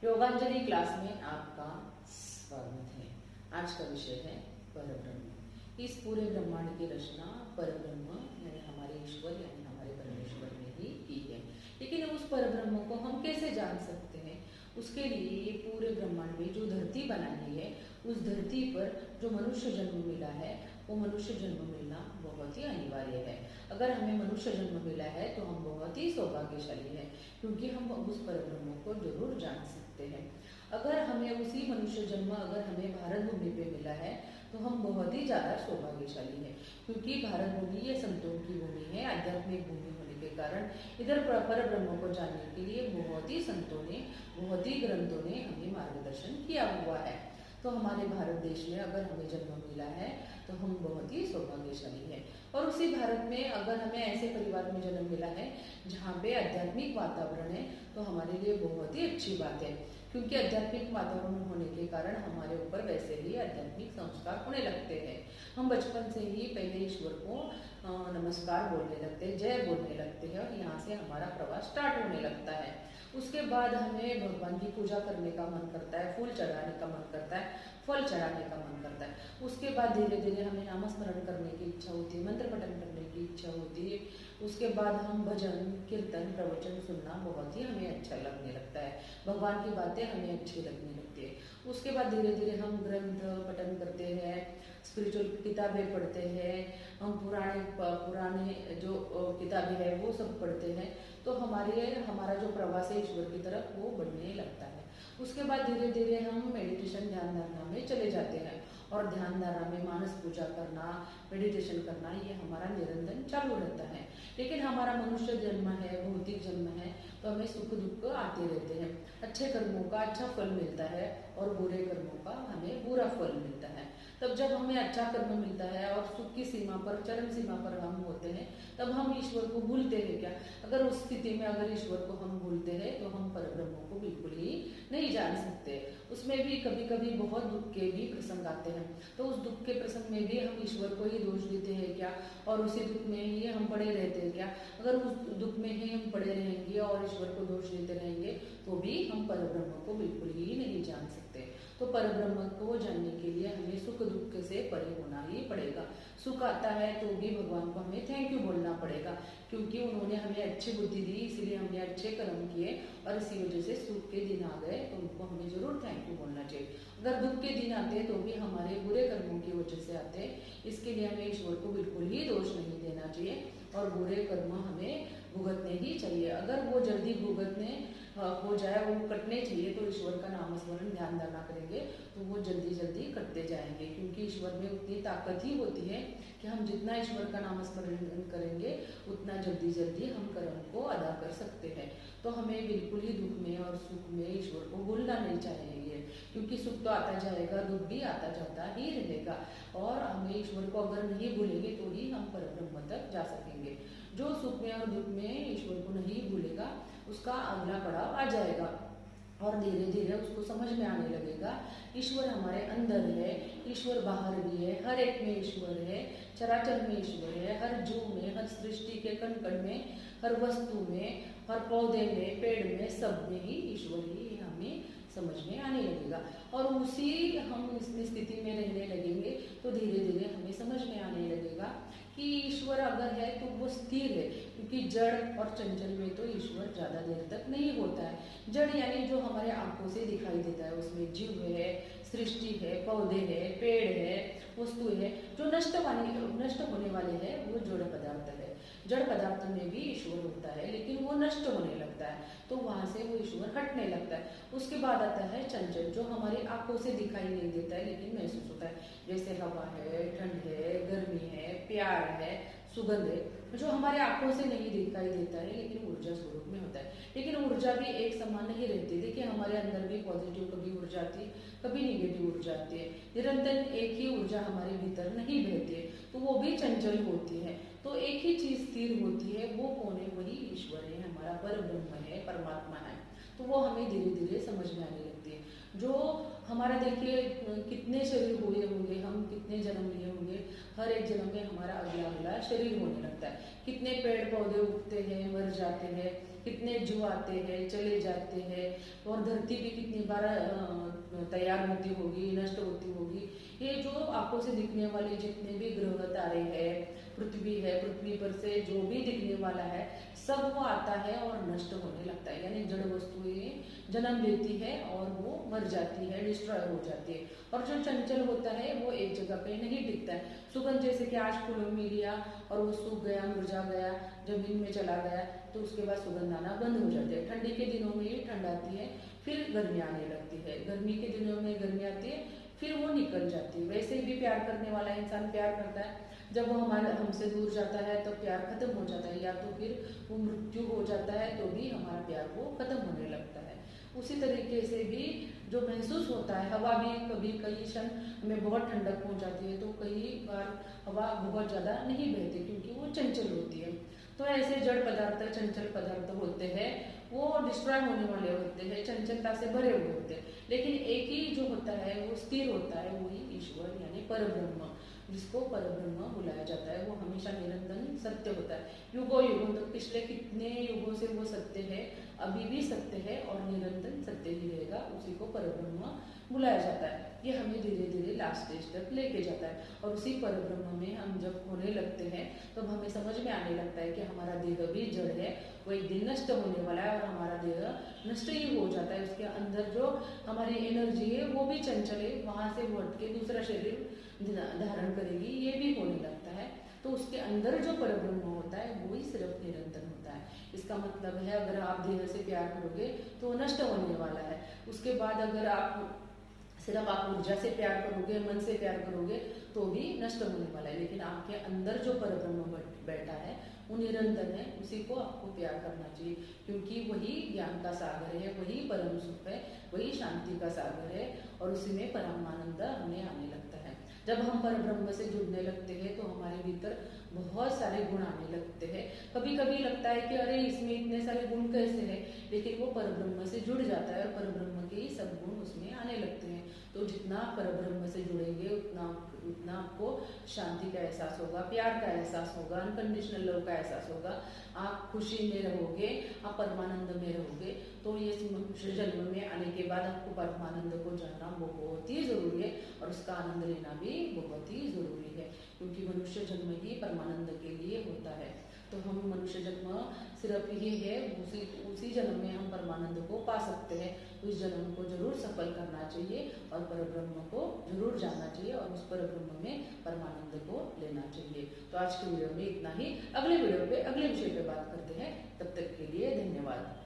योगांजलि class में आपका स्वागत है। आज का विषय है परब्रह्म। इस पूरे ब्रह्मांड की रचना परब्रह्म यानी हमारे ईश्वर यानी हमारे परमेश्वर ने ही की है। लेकिन उस परब्रह्म को हम कैसे जान सकते हैं? उसके लिए ये पूरे ब्रह्मांड में जो धरती बनाई है, उस धरती पर जो मनुष्य जन्म मिला है, वो मनुष्य जन्म मिलना बहुत ही अनिवार्य है। अगर हमें मनुष्य जन्म मिला है तो हम बहुत ही सौभाग्यशाली हैं, क्योंकि हम उस परब्रह्म को जरूर जान सकते हैं। अगर हमें उसी मनुष्य जन्म अगर हमें भारत भूमि पे मिला है तो हम बहुत ही ज़्यादा सौभाग्यशाली हैं, क्योंकि भारत भूमि ये संतों की भूमि है, आध्यात्मिक भूमि होने के कारण इधर परब्रह्म को जानने के लिए बहुत ही संतों ने, बहुत ही ग्रंथों ने हमें मार्गदर्शन किया हुआ है। तो हमारे भारत देश में अगर हमें जन्म मिला है तो हम बहुत ही सौभाग्यशाली हैं। और उसी भारत में अगर हमें ऐसे परिवार में जन्म मिला है जहाँ पे आध्यात्मिक वातावरण है तो हमारे लिए बहुत ही अच्छी बात है, क्योंकि आध्यात्मिक वातावरण होने के कारण हमारे ऊपर वैसे ही आध्यात्मिक संस्कार होने लगते हैं। हम बचपन से ही पहले ईश्वर को नमस्कार बोलने लगते हैं, जय बोलने लगते हैं, और यहाँ से हमारा प्रवास स्टार्ट होने लगता है। उसके बाद हमें भगवान की पूजा करने का मन करता है, फूल चढ़ाने का मन करता है, फल चढ़ाने का मन करता है। उसके बाद धीरे धीरे हमें नामस्मरण करने की इच्छा होती है, मंत्र पठन करने की इच्छा होती है। उसके बाद हम भजन कीर्तन प्रवचन सुनना बहुत ही हमें अच्छा लगने लगता है, भगवान की बातें हमें अच्छी लगने लगती है। उसके बाद धीरे धीरे हम ग्रंथ पठन करते हैं, स्पिरिचुअल किताबें पढ़ते हैं, हम पुराने जो किताबें हैं वो सब पढ़ते हैं, तो हमारा जो प्रवास है ईश्वर की तरफ वो बढ़ने लगता है। उसके बाद धीरे धीरे हम मेडिटेशन ध्यान धारणा में चले जाते हैं, और ध्यान धारणा में मानस पूजा करना, मेडिटेशन करना, ये हमारा निरंतर चालू रहता है। लेकिन हमारा मनुष्य जन्म है, भौतिक जन्म है, तो हमें सुख दुख आते रहते हैं। अच्छे कर्मों का अच्छा फल मिलता है और बुरे कर्मों का हमें बुरा फल मिलता है। तब जब हमें अच्छा कर्म मिलता है और सुख की सीमा पर, चरम सीमा पर हम होते हैं, तब हम ईश्वर को भूलते हैं क्या? अगर उस स्थिति में अगर ईश्वर को हम भूलते हैं तो हम परब्रह्म को बिल्कुल ही नहीं जान सकते। उसमें भी कभी कभी बहुत दुख के भी प्रसंग आते हैं, तो उस दुख के प्रसंग में भी हम ईश्वर को ही दोष देते हैं क्या? और उसी दुख में ही हम पड़े रहते हैं क्या? अगर उस दुख में ही हम पड़े रहेंगे और ईश्वर को दोष देते रहेंगे तो भी हम परब्रह्म को बिल्कुल ही नहीं जान सकते। तो परब्रह्म को जानने के लिए हमें सुख दुख से परे होना ही पड़ेगा। सुख आता है तो भी भगवान को हमें थैंक यू बोलना पड़ेगा, क्योंकि उन्होंने हमें अच्छी बुद्धि दी, इसलिए हमने अच्छे कर्म किए, और इसी वजह से सुख के दिन आ गए तो उनको हमें जरूर थैंक यू बोलना चाहिए। अगर दुख के दिन आते तो भी हमारे बुरे कर्मों की वजह से आते, इसके लिए हमें ईश्वर को बिल्कुल ही दोष नहीं देना चाहिए, और बुरे कर्म हमें भुगतने ही चाहिए। अगर वो जल्दी भुगतने हो जाए, वो कटने चाहिए, तो ईश्वर का नाम स्मरण ध्यान धारणा करेंगे तो वो जल्दी जल्दी कटते जाएंगे, क्योंकि ईश्वर में उतनी ताकत ही होती है कि हम जितना ईश्वर का नाम स्मरण करेंगे उतना जल्दी जल्दी हम कर्म को अदा कर सकते हैं। तो हमें बिल्कुल ही दुख में और सुख में ईश्वर को भूलना नहीं चाहिए, क्योंकि सुख तो आता जाएगा, दुख भी आता जाता ही रहेगा, और हमें ईश्वर को अगर नहीं भूलेंगे तो ही हम परब्रह्म तक जा सकेंगे। जो सुख में और दुख में ईश्वर को नहीं भूलेगा उसका अगला पड़ाव आ जाएगा, और धीरे धीरे उसको समझ में आने लगेगा ईश्वर हमारे अंदर है, ईश्वर बाहर भी है, हर एक में ईश्वर है, चराचर में ईश्वर है, हर जीव में, हर सृष्टि के कण कण में, हर वस्तु में, हर पौधे में, पेड़ में, सब में ही ईश्वर ही हमें समझ में आने लगेगा। और उसी हम इस स्थिति में रहने लगेंगे तो धीरे धीरे हमें समझ में आने लगेगा कि ईश्वर अगर है तो वो स्थिर है, क्योंकि जड़ और चंचल में तो ईश्वर ज्यादा देर तक नहीं होता है। जड़ यानी जो हमारे आंखों से दिखाई देता है, उसमें जीव है, सृष्टि है, पौधे है, पेड़ है, वस्तु है, जो नष्ट होने वाले हैं वो जड़ पदार्थ है। जड़ पदार्थ में भी ईश्वर होता है, लेकिन वो नष्ट होने लगता है, तो वहां से वो ईश्वर हटने लगता है। उसके बाद आता है चंचल, जो हमारी आंखों से दिखाई नहीं देता है लेकिन महसूस होता है, जैसे हवा है, ठंड है, गर्मी है, प्यार है, सुगंध है, जो हमारे आंखों से नहीं दिखाई देता है लेकिन ऊर्जा स्वरूप में होता है। लेकिन ऊर्जा भी एक समान नहीं रहती। देखिए हमारे अंदर भी पॉजिटिव कभी ऊर्जा आती है, कभी निगेटिव ऊर्जा आती है, निरंतर एक ही ऊर्जा हमारे भीतर नहीं बहती है, तो वो भी चंचल होती है। तो एक ही चीज स्थिर होती है, वो कौन है? वही ईश्वर है, हमारा परब्रह्म है, परमात्मा है। तो वो हमें धीरे धीरे समझ में आने लगती है। जो हमारा देखिए कितने शरीर हुए होंगे, हम कितने जन्म लिए होंगे, हर एक जन्म में हमारा अगला अगला शरीर होने लगता है। कितने पेड़ पौधे उगते हैं, मर जाते हैं, कितने जीव आते हैं चले जाते हैं, और धरती भी कितनी बार तैयार होती होगी, नष्ट होती होगी। ये जो आंखों से दिखने वाले जितने भी ग्रह तारे हैं, पृथ्वी है, पृथ्वी पर से जो भी दिखने वाला है सब वो आता है और नष्ट होने लगता है। यानी जड़ वस्तुएं जन्म लेती है और वो मर जाती है, डिस्ट्रॉय हो जाती है। और जो चंचल होता है वो एक जगह पे नहीं टिकता है। सुगंध जैसे कि आज फूलों में लिया और वो सूख गया, मुरझा गया, जमीन में चला गया, तो उसके बाद सुगंध आना बंद हो जाती है। ठंडी के दिनों में ये ठंड आती है, फिर गर्मी आने लगती है, गर्मी के दिनों में गर्मी आती है, फिर वो निकल जाती है। वैसे भी प्यार करने वाला इंसान प्यार करता है, जब वो हमारे हमसे दूर जाता है तो प्यार खत्म हो जाता है, या तो फिर वो मृत्यु हो जाता है तो भी हमारा प्यार वो खत्म होने लगता है। उसी तरीके से भी जो महसूस होता है, हवा भी कभी कई क्षण में बहुत ठंडक हो जाती है, तो कई बार हवा बहुत ज़्यादा नहीं बहती क्योंकि वो चंचल होती है। तो ऐसे जड़ पदार्थ, चंचल पदार्थ होते हैं, वो डिस्ट्रॉय होने वाले होते हैं, चंचलता से भरे हुए होते हैं। लेकिन एक ही जो होता है वो स्थिर होता है, वही ईश्वर यानी परब्रह्म, जिसको परब्रह्म बुलाया जाता है। वो हमेशा निरंतर सत्य होता है, युगों युगों तक, पिछले कितने युगों से वो सत्य है, अभी भी सत्य है और निरंतर सत्य ही रहेगा। उसी को परब्रह्म बुलाया जाता है। ये हमें धीरे धीरे लास्ट स्टेज तक लेके जाता है। और उसी परब्रह्म में हम जब होने लगते हैं तब हमें समझ में आने लगता है कि हमारा देह भी जड़ है, वो एक दिन नष्ट होने वाला है और हमारा देह नष्ट ही हो जाता है। उसके अंदर जो हमारी एनर्जी है वो भी चंचल है, वहां से वो हट के दूसरा शरीर धारण करेगी, ये भी होने लगता है। तो उसके अंदर जो परब्रह्म होता है वो ही सिर्फ निरंतर होता है। इसका मतलब है अगर आप देह से प्यार करोगे तो वो नष्ट होने वाला है। उसके बाद अगर आप सिर्फ आप ऊर्जा से प्यार करोगे, मन से प्यार करोगे तो भी नष्ट होने वाला है। लेकिन आपके अंदर जो परब्रह्म बैठा है वो निरंतर है, उसी को आपको प्यार करना चाहिए, क्योंकि वही ज्ञान का सागर है, वही परम सुख है, वही शांति का सागर है, और उसी में परमानंद हमें आने लगता है। जब हम परब्रह्म से जुड़ने लगते हैं तो हमारे भीतर बहुत सारे गुण आने लगते हैं। कभी कभी लगता है कि अरे इसमें इतने सारे गुण कैसे हैं, लेकिन वो परब्रह्म से जुड़ जाता है और परब्रह्म के ही सब गुण उसमें आने लगते हैं। तो जितना परब्रह्म से जुड़ेंगे उतना आपको शांति का एहसास होगा, प्यार का एहसास होगा, अनकंडीशनल लव का एहसास होगा। आप खुशी में रहोगे, आप परमानंद में रहोगे। तो ये मनुष्य जन्म में आने के बाद आपको परमानंद को जानना बहुत ही जरूरी है और उसका आनंद लेना भी बहुत ही जरूरी है, क्योंकि मनुष्य जन्म ही परमानंद के लिए होता है। तो हम मनुष्य जन्म सिर्फ ये है, उसी जन्म में हम परमानंद को पा सकते हैं। उस जन्म को जरूर सफल करना चाहिए और परब्रह्म को जरूर जानना चाहिए और उस परब्रह्म में परमानंद को लेना चाहिए। तो आज के वीडियो में इतना ही। अगले वीडियो पे अगले विषय पे बात करते हैं। तब तक के लिए धन्यवाद।